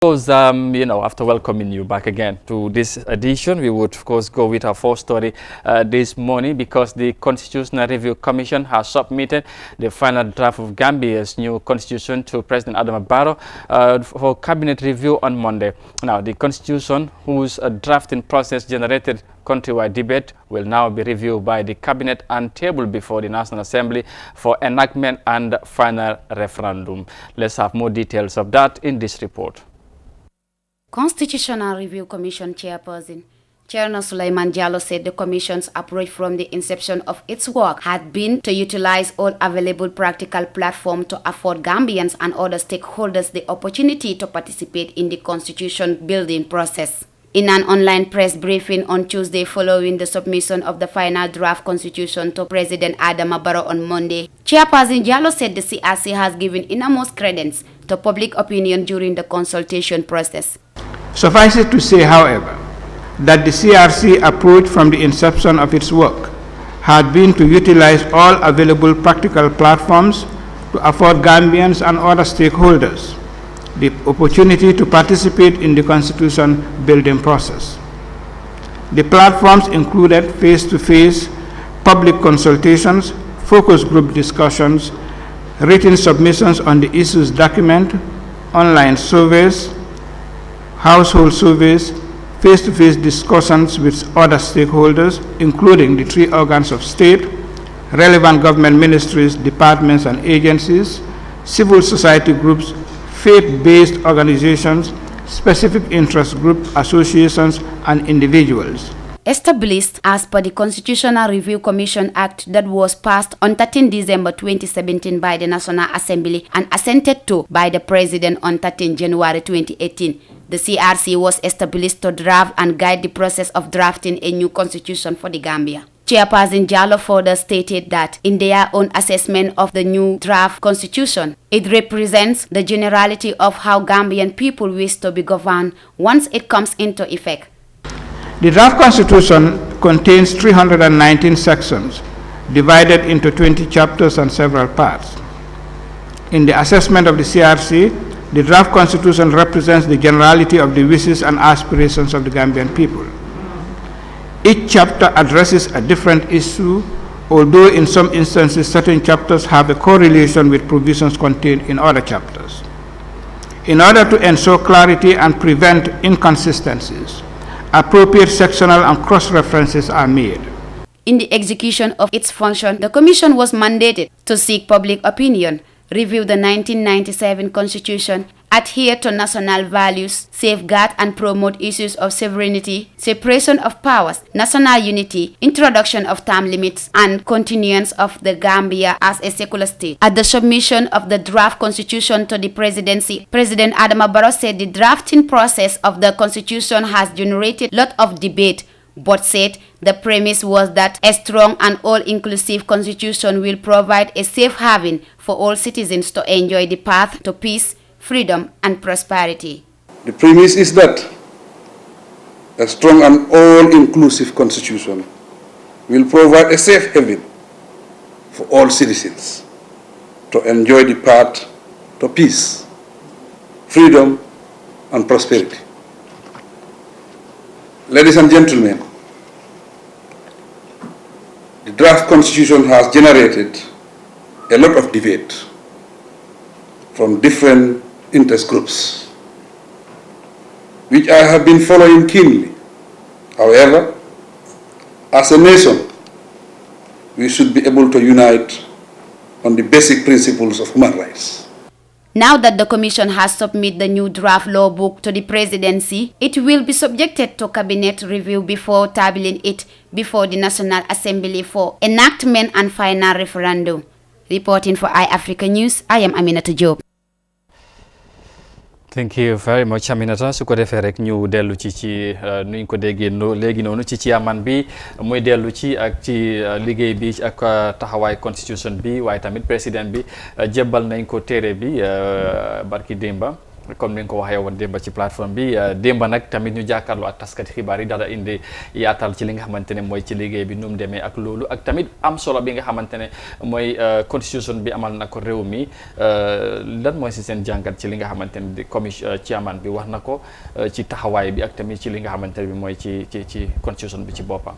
After welcoming you back again to this edition, we would, of course, go with our first story this morning because the Constitutional Review Commission has submitted the final draft of Gambia's new constitution to President Adama Barrow for cabinet review on Monday. Now, the constitution, whose drafting process generated countrywide debate, will now be reviewed by the cabinet and tabled before the National Assembly for enactment and final referendum. Let's have more details of that in this report. Constitutional Review Commission Chairperson Chairman Sulaiman Jallow said the Commission's approach from the inception of its work had been to utilize all available practical platforms to afford Gambians and other stakeholders the opportunity to participate in the constitution building process. In an online press briefing on Tuesday following the submission of the final draft constitution to President Adama Barrow on Monday, Chairperson Jallow said the CRC has given innermost credence to public opinion during the consultation process. Suffice it to say, however, that the CRC approach from the inception of its work had been to utilize all available practical platforms to afford Gambians and other stakeholders the opportunity to participate in the constitution building process. The platforms included face-to-face public consultations, focus group discussions, written submissions on the issues document, online surveys, household surveys, face-to-face discussions with other stakeholders, including the three organs of state, relevant government ministries, departments and agencies, civil society groups, faith-based organizations, specific interest groups, associations, and individuals. Established as per the Constitutional Review Commission Act that was passed on 13 December 2017 by the National Assembly and assented to by the President on 13 January 2018, the CRC was established to draft and guide the process of drafting a new constitution for the Gambia. Chairperson Jallow further stated that in their own assessment of the new draft constitution, it represents the generality of how Gambian people wish to be governed once it comes into effect. The draft constitution contains 319 sections, divided into 20 chapters and several parts. In the assessment of the CRC, the draft constitution represents the generality of the wishes and aspirations of the Gambian people. Each chapter addresses a different issue, although in some instances certain chapters have a correlation with provisions contained in other chapters. In order to ensure clarity and prevent inconsistencies, appropriate sectional and cross-references are made. In the execution of its function, the Commission was mandated to seek public opinion, review the 1997 Constitution, adhere to national values, safeguard and promote issues of sovereignty, separation of powers, national unity, introduction of term limits, and continuance of the Gambia as a secular state. At the submission of the draft constitution to the presidency, President Adama Barrow said the drafting process of the constitution has generated a lot of debate, but said the premise was that a strong and all-inclusive constitution will provide a safe haven for all citizens to enjoy the path to peace, freedom and prosperity. The premise is that a strong and all-inclusive constitution will provide a safe haven for all citizens to enjoy the path to peace, freedom and prosperity. Ladies and gentlemen, the draft constitution has generated a lot of debate from different interest groups, which I have been following keenly. However, as a nation, we should be able to unite on the basic principles of human rights. Now that the Commission has submitted the new draft law book to the presidency, it will be subjected to cabinet review before tabling it before the National Assembly for enactment and final referendum. Reporting for Eyeafrica News, I am Aminata Job. Thank you very much, Aminata. Su ko defee rek ñu dellu ci nuñ ko déggee léegi noonu ci chairman bi muy dellu ci ak ci liggéey bi ak taxawaay constitution bi waaye tamit président bi jébbal nañ ko téere bi barki démba comme ni nga ko waxee woon démba ci plateforme bi démba nag tamit ñu jàkkaarloo ak taskati xibaar yi dara indi yaatal ci li nga xamante ne mooy ci liggéey bi nu mu demee ak loolu ak tamit am solo bi nga xamante ne mooy constitution bi amal na ko réew mi lan mooy si seen jàngat ci li nga xamante ne di commission chairman bi wax na ko ci taxawaay bi ak tamit ci li nga xamante ne bi mooy ci constitution bi ci boppam.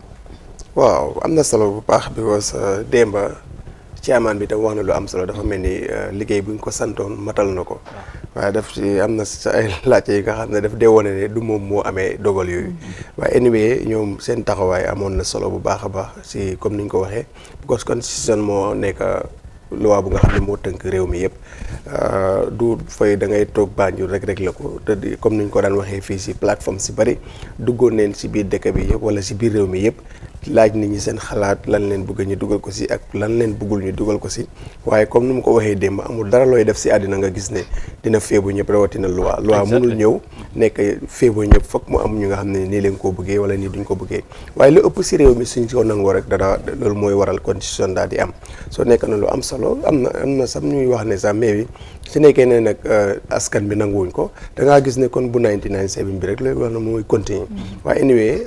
waaw am na solo bu baax because démba chairman bi tam wax na lu am solo dafa mel ni liggéey bu ñu ko santoon matal na ko. waaye daf ci am na sa ay laajte yi nga xam ne daf dee wane ne du moom moo amee dogal yooyu. waaye anyway ñoom seen taxawaay amoon na solo bu baax a baax si comme ni ñu ko waxee because constitution moo nekk loi bu nga xam ne moo tënk réew mi yëpp du fay da ngay toog Banjul rek la ko te comme ni ñu ko daan waxee fii si plateforme si bari duggoon neen si biir dëkk bi yëpp wala si biir réew mi yëpp. laaj nit ñi seen xalaat lan leen bëgg ñu dugal ko si ak lan leen bëggul ñu dugal ko si waaye comme ni mu ko waxee démb amul dara looy def si àddina nga gis ne dina féebu ñëpp rawatina loi mënul ñëw nekk féebu ñëpp foog mu am ñu nga xam ne nii leen koo bëggee wala nii duñ ko bëggee waaye lu ëpp si réew mi suñ ko nangoo rek dara loolu mooy waral constitution daal di am soo nekk na lu am solo am na sax ñuy wax ne sax mais bi su nekkee ne nag askan bi nanguwuñ ko da ngaa gis ne kon bu 1997 bi rek loolu wax na mooy continuer waaye anyway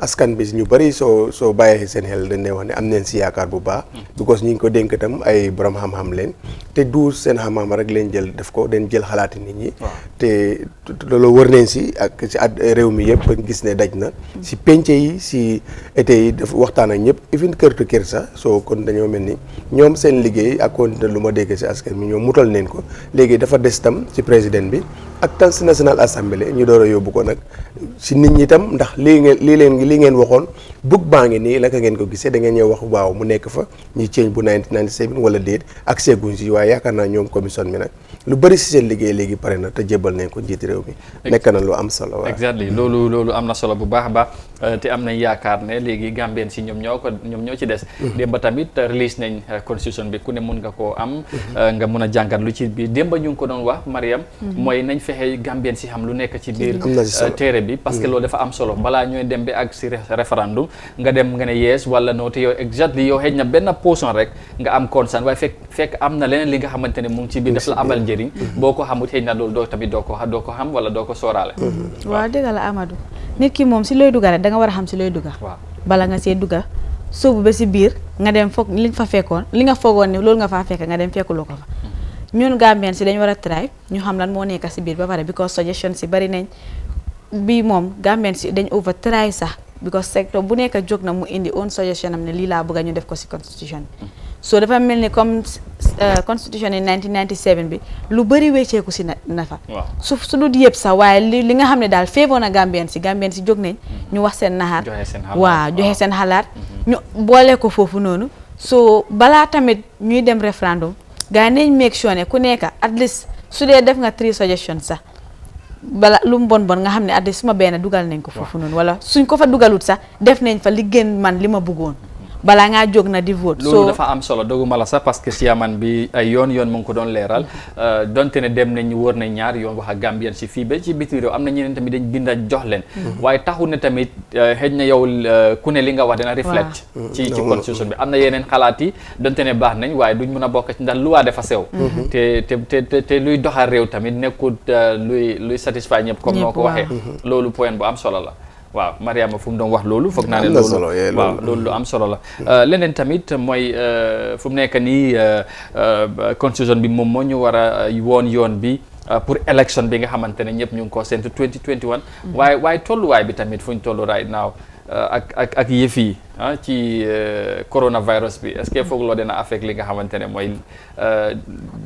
askan bi ñu bëri soo bàyyee seen xel dañ ne wax ne am neen si yaakaar bu baax because ñi ngi ko dénk itam ay borom xam-xam leen te du seen xam-xam rek leen jël def ko den jël xalaati nit ñi te loolu wër neen si ak si réew mi yëpp ba gis ne daj na si penc yi si été yi daf waxtaan ak ñëpp even kër to kër sax soo kon dañoo mel ni ñoom seen liggéey ak continué lu ma dégg si askan bi ñoom mutal neen ko léegi dafa des tam si président bi ak tam si National Assembly ñu door a yóbbu ko nag si nit ñi tam ndax lii ngeen waxoon bug baa ngi nii la ka ngeen ko gisee da ngeen ñëw wax waaw mu nekk fa ñuy change bu 1997 wala déet ak seguñ si waaye yaakaar naa ñoom commission bi nag lu bëri si seen liggéey léegi pare na te jébal nañ ko njiiti réew mi nekk na lu am solo waaw exactly loolu am na solo bu baax a baax te am nañ yaakaar ne léegi Gambien si ñoom ñoo ci des démba tamit release nañ constitution bi ku ne mun nga koo am nga mun a jàngat lu ci biir démba ñu ngi ko doon wax Mariam mooy nañ fexe Gambien si xam lu nekk ci biir téere bi parce que loolu dafa am solo balaa ñooy dem bi ak si référendum nga dem nga ne yees wala noo te yow exactly yow xëy na benn portion rek nga am consent waaye fekk am na leneen li nga xamante ne mu ngi ci biir daf la amal njëriñ boo ko xamut xëy na loolu doo ko xam wala doo ko sooraale waaw dëgg la Amadou nit ki moom si looy dugga rek da nga war a xam si looy dugga bala nga see dugga soobu ba si biir nga dem foog li nga foogoon ne loolu nga faa fekk nga dem fekkuloo ko fa ñun Gambien si dañu war a try ñu xam lan moo nekk si biir ba pare because suggestion si bari nañ bii moom Gambien si dañ over try sax because secteur bu nekk jóg na mu indi own suggestion am ne lii laa bëgg a ñu def ko si constitution bi so dafa mel ni comme constitution yi 1997 bi lu bëri wecceeku si na fa su dul yëpp sax waaye li nga xam ne daal feeboon na Gambien si jóg nañ ñu wax seen naxaat joxe seen xalaat ñu boole ko foofu noonu so balaa tamit ñuy dem référendum gaa yi nañ make sure ne ku nekk at least su dee def nga 3 suggestions sax bala lu mu bon nga xam ne at least suma benn dugal nañ ko foofu noonu wala suñ ko fa dugalut sax def nañ fa li gën man li ma bëggoon balaa ngaa jóg na di vote loolu dafa am solo doguma la sax parce que chairman bi ay yoon mu ngi ko doon leeral donte ne dem nañ wër nañ ñaar yoon wax ak Gambien si fii ba ci biti réew am na ñeneen tamit dañ binda jox leen waaye taxul ne tamit xëj na yow ku ne li nga wax dina reflect ci constitution bi am na yeneen xalaat yi donte ne baax nañ waaye duñ mën a bokk ci ndax luwaa dafa sew te luy doxal réew tamit nekkul luy satisfy ñëpp comme noo ko waxee loolu point bu am solo la waaw Mariama fu mu doon wax loolu foog naa ne loolu waaw loolu lu am solo la leneen tamit mooy fu mu nekk nii constitution bi moom moo ñu war a woon yoon bi pour élection bi nga xamante ne ñëpp ñu ngi ko séntu 2021 waaye tolluwaay bi tamit fu ñu tollu right now ak yëf yi ci coronavirus bi est-ce que foog loo dina affect li nga xamante ne mooy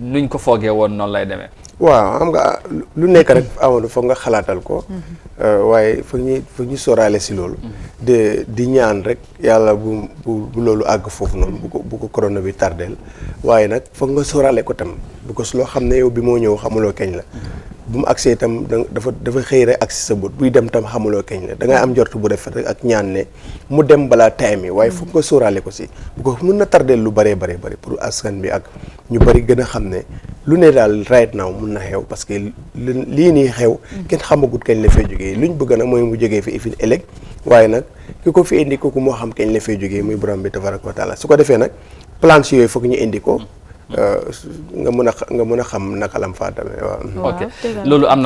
nuñ ko foogee woon noonu lay demee waaw xam nga lu nekk rek Amadou foog nga xalaatal ko waaye foog ñu sóoraale si loolu di ñaan rek yàlla bu loolu àgg foofu noonu bu ko corona bi tardeel waaye nag foog nga sóoraale ko tam because loo xam ne yow bi moo ñëw xamuloo kañ la bu mu agsee itam dafa xëy rek agsi sa bët buy dem tam xamuloo kañ la da ngay am njort bu rafet rek ak ñaan ne mu dem balaa time yi waaye foog nga sóoraale ko si bu ko mun na tardeel lu bëree bëri pour askan bi ak ñu bëri gën a xam ne lu ne daal right now mun na xew parce que lii nii xew kenn xamagut kañ la fay jógee luñ bëgg nag mooy mu jógee fi ifin ëllëg waaye nag ki ko fi indi kooku moo xam kañ la fay jógee muy borom bi tabaraka wa taala su ko defee nag plans yooyu foog ñu indi ko nga mën a xam naka lam faa demee waaw. ok loolu am